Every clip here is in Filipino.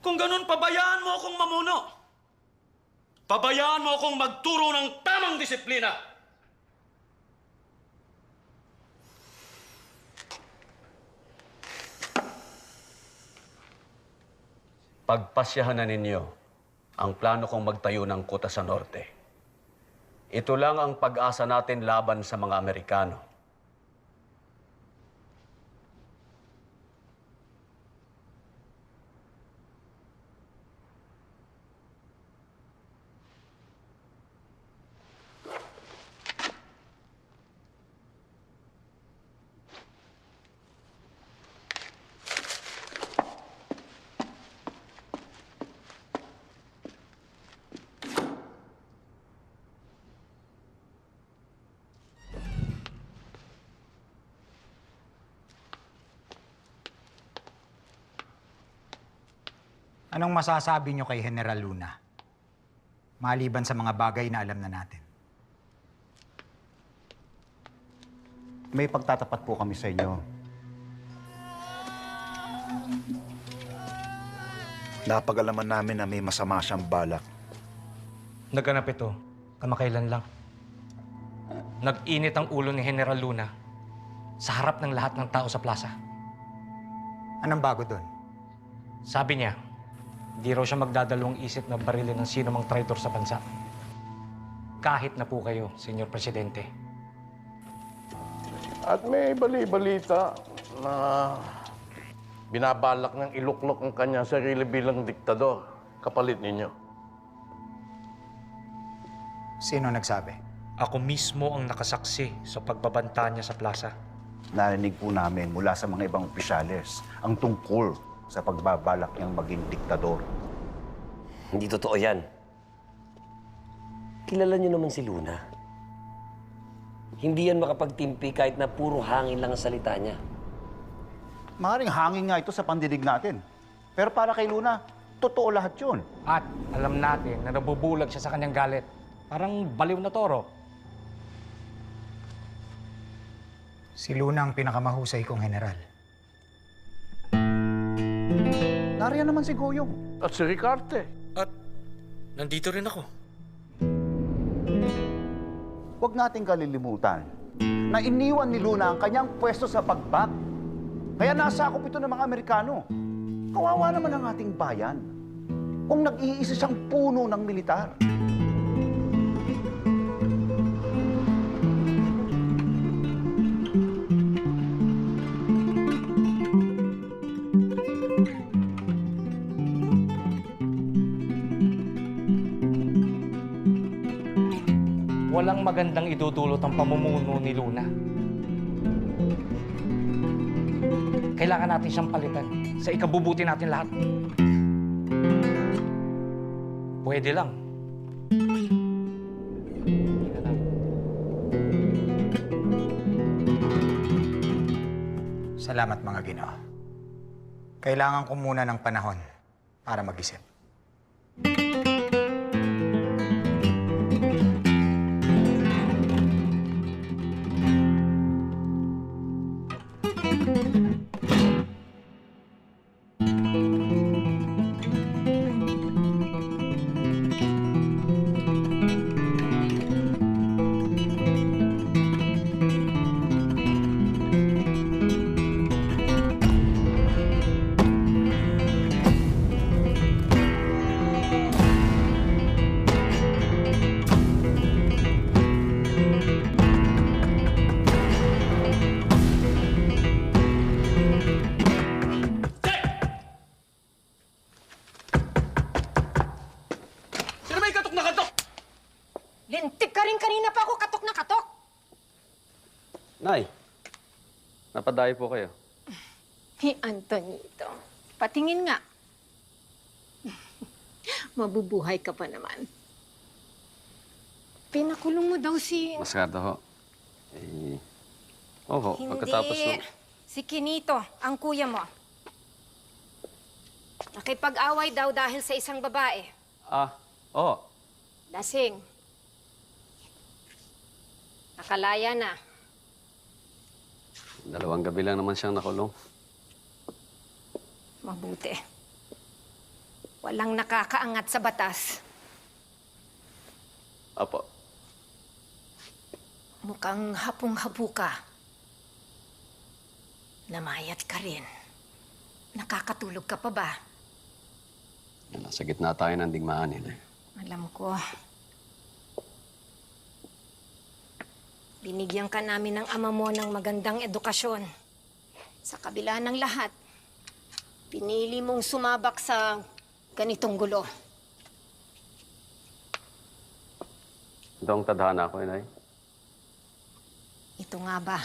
Kung ganun, pabayaan mo akong mamuno. Pabayaan mo akong magturo ng tamang disiplina. Pagpasyahan na ninyo ang plano kong magtayo ng kuta sa norte. Ito lang ang pag-asa natin laban sa mga Amerikano. Anong masasabi niyo kay General Luna? Maliban sa mga bagay na alam na natin. May pagtatapat po kami sa inyo. Napag-alaman namin na may masama siyang balak. Naganap ito, kamakailan lang. Nag-init ang ulo ni General Luna sa harap ng lahat ng tao sa plaza. Anong bago doon? Sabi niya, di raw siya magdadalawang isip na barilin ng sino mang traitor sa bansa. Kahit na po kayo, Senyor Presidente. At may bali-balita na binabalak ng iluklok ang kanyang sarili bilang diktador, kapalit ninyo. Sino nagsabi? Ako mismo ang nakasaksi sa pagbabanta niya sa plaza. Narinig po namin mula sa mga ibang opisyales ang tungkol sa pagbabalak niyang maging diktador. Hindi totoo yan. Kilala niyo naman si Luna. Hindi yan makapagtimpi kahit na puro hangin lang ang salita niya. Maaaring hangin nga ito sa pandinig natin. Pero para kay Luna, totoo lahat yun. At alam natin na nabubulag siya sa kanyang galit. Parang baliw na toro. Si Luna ang pinakamahusay kong general. Nariyan naman si Goyong. At si Ricarte. At nandito rin ako. Huwag nating kalilimutan na iniwan ni Luna ang kanyang pwesto sa pagbak. Kaya nasakop ito ng mga Amerikano. Kawawa naman ang ating bayan kung nag-iisa siyang puno ng militar. Walang magandang idudulot ang pamumuno ni Luna. Kailangan natin siyang palitan sa ikabubuti natin lahat. Pwede lang. Salamat mga Ginoo. Kailangan ko muna ng panahon para mag-isip. Lintik ka rin kanina pa ako katok na katok. Nay, napadayo po kayo. Ni Antonito, patingin nga. Mabubuhay ka pa naman. Pinakulong mo daw si... Maskardo ho. Oho, pagkatapos ho. Hindi. Si Kinito, ang kuya mo. Nakipag-away daw dahil sa isang babae. Oo. Lasing. Nakalaya na. 2 gabi lang naman siyang nakulong. Mabuti. Walang nakakaangat sa batas. Apo. Mukhang hapong-hapu ka. Namayat ka rin. Nakakatulog ka pa ba? Nasa gitna tayo ng digmaan, Inay. Alam ko. Binigyan ka namin ng ama mo ng magandang edukasyon. Sa kabila ng lahat, pinili mong sumabak sa ganitong gulo. Ito ang tadhana ko, Inay. Ito nga ba?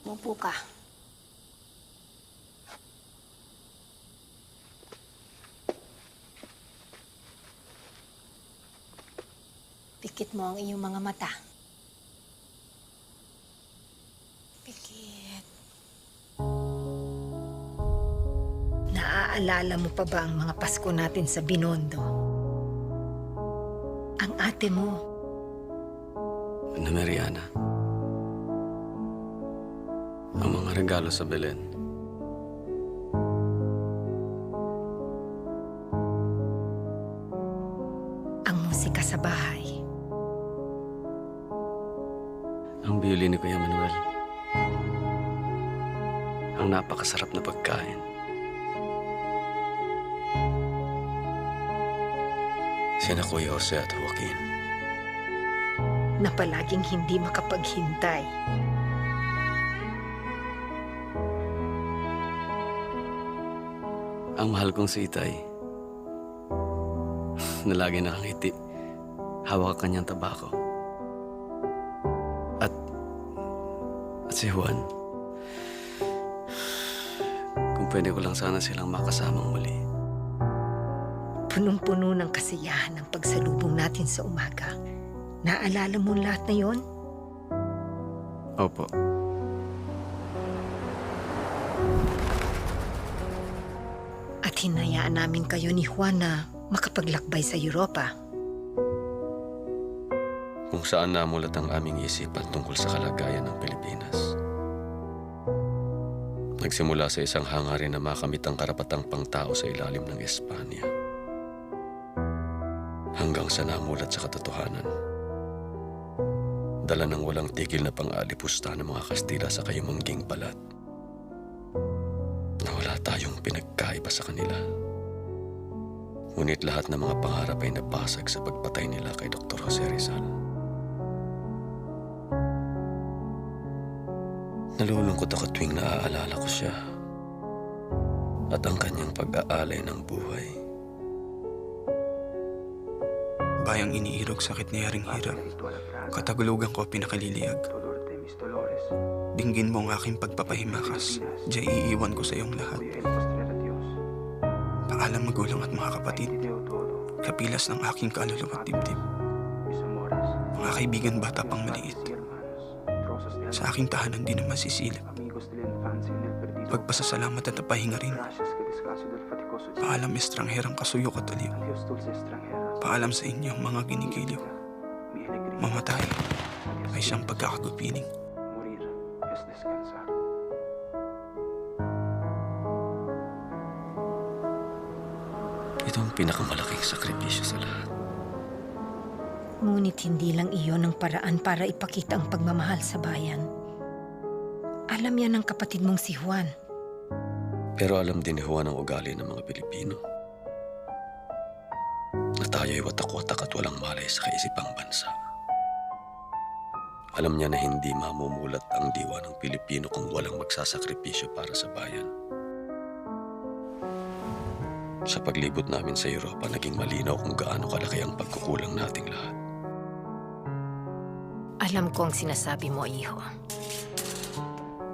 Mupo ka. Pikit mo ang iyong mga mata. Pikit. Naaalala mo pa ba ang mga Pasko natin sa Binondo? Ang ate mo, Ana Mariana. Ang mga regalo sa Belen. ang musika sa bahay. Ang violin ni Kuya Manuel. Ang napakasarap na pagkain. Sina Kuya Jose at Joaquin. Na palaging hindi makapaghintay. Ang mahal kong si Itay. Na lagi nakangiti. Hawak ang kanyang tabako. At si Juan. Kung pwede ko lang sana silang makasamang muli. Punong-puno ng kasiyahan ang pagsalubong natin sa umaga. Naalala mo lahat na yon? Opo. At hinayaan namin kayo ni Juan na makapaglakbay sa Europa. Kung saan namulat ang aming isipan tungkol sa kalagayan ng Pilipinas. Nagsimula sa isang hangarin na makamit ang karapatang pangtao sa ilalim ng Espanya. Hanggang sa namulat sa katotohanan. Dala ng walang tigil na pang-alipusta ng mga Kastila sa kayumangging balat. Na wala tayong pinagkaiba sa kanila. Ngunit lahat ng mga pangarap ay nabasag sa pagpatay nila kay Dr. Jose Rizal. Nalulungkot ako tuwing naaalala ko siya at ang kanyang pag-aalay ng buhay. Bayang iniirog sakit na yaring hirap. Katagulugan ko pinakaliliyag. Dinggin mo ang aking pagpapahimakas. Diya iiwan ko sa iyong lahat. Paalam magulang at mga kapatid. Kapilas ng aking kaluluwa at dibdib. Mga kaibigan bata pang maliit. Sa aking tahanan di na masisilip. Pagpasasalamat at pahinga rin. Paalam estrangherang kasuyok at aliw. Paalam sa inyo mga ginigiliw. Mamatay ay siyang pagkakagupiling. Ito ang pinakamalaking sakripisyo sa lahat. Ngunit hindi lang iyon ang paraan para ipakita ang pagmamahal sa bayan. Alam yan ng kapatid mong si Juan. Pero alam din ni Juan ang ugali ng mga Pilipino. Na tayo'y watak-watak at walang malay sa kaisipang bansa. Alam niya na hindi mamumulat ang diwa ng Pilipino kung walang magsasakripisyo para sa bayan. Sa paglibot namin sa Europa, naging malinaw kung gaano kalaki ang pagkukulang nating lahat. Alam ko ang sinasabi mo, iho.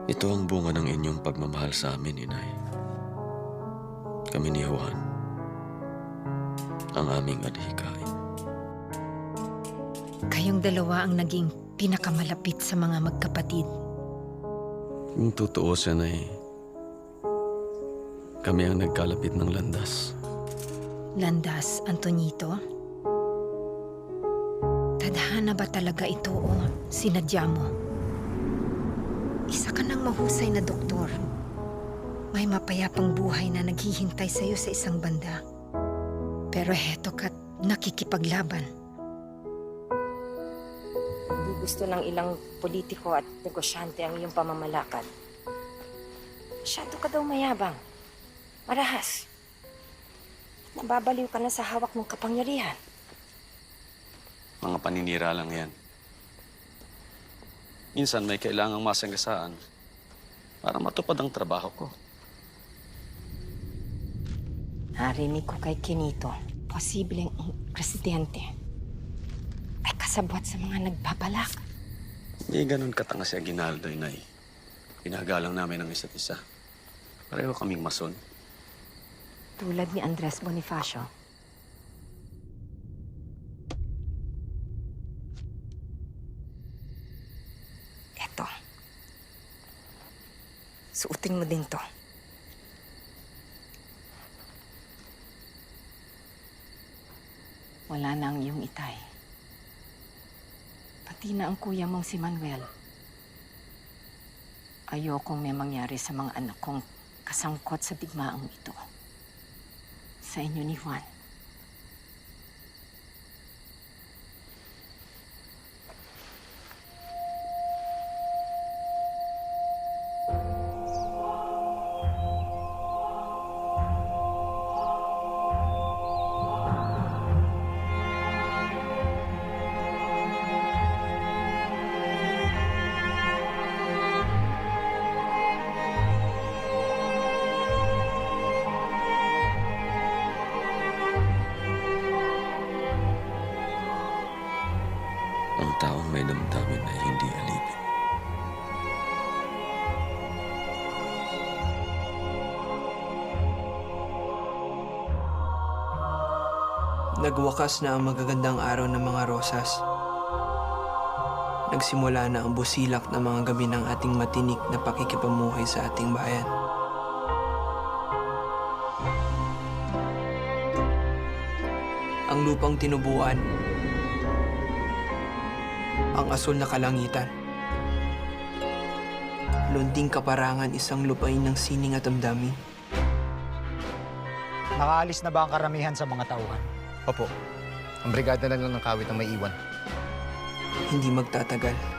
Ito ang bunga ng inyong pagmamahal sa amin, Inay. Kami ni Juan, ang aming adhikain. Kayong dalawa ang naging pinakamalapit sa mga magkapatid. Kung tutuusin ay kami ang nagkalapit ng landas. Landas, Antonito? Tadhana ba talaga ito o sinadya mo? Isa ka ng mahusay na doktor. May mapayapang buhay na naghihintay sa'yo sa isang banda. Pero heto ka't nakikipaglaban. Hindi gusto ng ilang politiko at negosyante ang iyong pamamalakad. Masyado ka daw mayabang. Marahas. Nababaliw ka na sa hawak ng kapangyarihan. Mga paninira lang yan. Minsan may kailangang masagasaan para matupad ang trabaho ko. Narinig ko kay Kinito, posibleng ang presidente ay kasabwat sa mga nagbabalak. Hindi ganun katanga si Aguinaldo, Inay. Pinagalang namin ang isa't isa. Pareho kaming mason. Tulad ni Andres Bonifacio. Eto. Suotin mo din to. Wala na ang iyong itay. Pati na ang kuya mong si Manuel. Ayokong may mangyari sa mga anak kong kasangkot sa digmaang ito. Sa inyo ni Juan. Ang taong may damdamin ay hindi alipin. Nagwakas na ang magagandang araw ng mga rosas. Nagsimula na ang busilak ng mga gabi ng ating matinik na pakikipamuhay sa ating bayan. Ang lupang tinubuan, ang asul na kalangitan, lunting kaparangan, isang lupain ng sining at damdamin. Nakaalis na ba ang karamihan sa mga tauhan? Opo. Ang brigada na lang ng kawit ang may iwan. Hindi magtatagal.